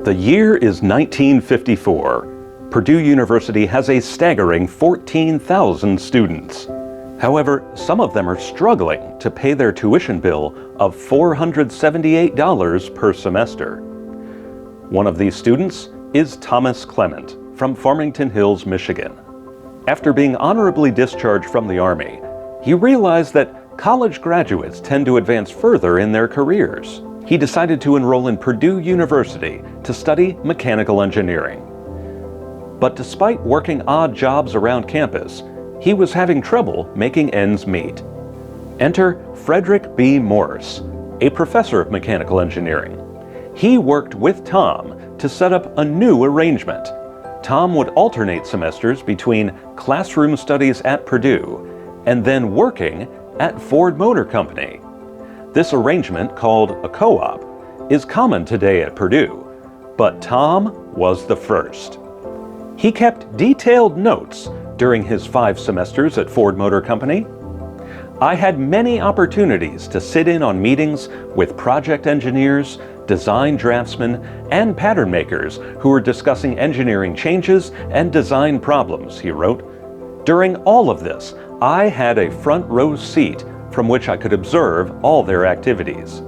The year is 1954. Purdue University has a staggering 14,000 students. However, some of them are struggling to pay their tuition bill of $478 per semester. One of these students is Thomas Clement from Farmington Hills, Michigan. After being honorably discharged from the Army, he realized that college graduates tend to advance further in their careers. He decided to enroll in Purdue University to study mechanical engineering. But despite working odd jobs around campus, he was having trouble making ends meet. Enter Frederick B. Morse, a professor of mechanical engineering. He worked with Tom to set up a new arrangement. Tom would alternate semesters between classroom studies at Purdue and then working at Ford Motor Company. This arrangement, called a co-op, is common today at Purdue, but Tom was the first. He kept detailed notes during his 5 semesters at Ford Motor Company. I had many opportunities to sit in on meetings with project engineers, design draftsmen, and pattern makers who were discussing engineering changes and design problems, he wrote. During all of this, I had a front row seat from which I could observe all their activities.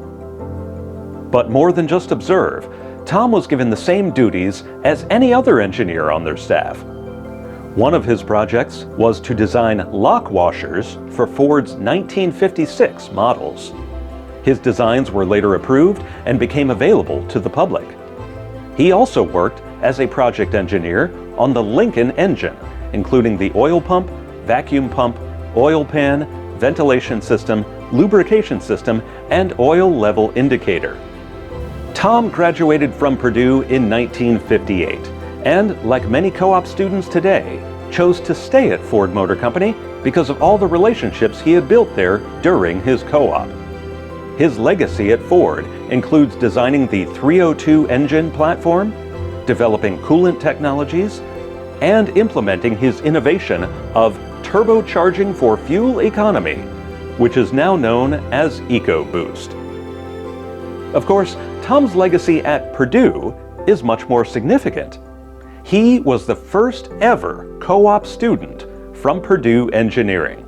But more than just observe, Tom was given the same duties as any other engineer on their staff. One of his projects was to design lock washers for Ford's 1956 models. His designs were later approved and became available to the public. He also worked as a project engineer on the Lincoln engine, including the oil pump, vacuum pump, oil pan, ventilation system, lubrication system, and oil level indicator. Tom graduated from Purdue in 1958, and like many co-op students today, chose to stay at Ford Motor Company because of all the relationships he had built there during his co-op. His legacy at Ford includes designing the 302 engine platform, developing coolant technologies, and implementing his innovation of turbocharging for fuel economy, which is now known as EcoBoost. Of course, Tom's legacy at Purdue is much more significant. He was the first ever co-op student from Purdue Engineering.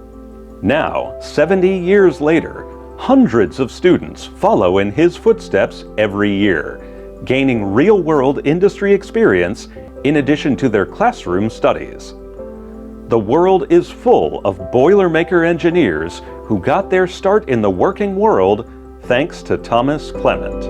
Now, 70 years later, hundreds of students follow in his footsteps every year, gaining real-world industry experience in addition to their classroom studies. The world is full of Boilermaker engineers who got their start in the working world thanks to Thomas Clement.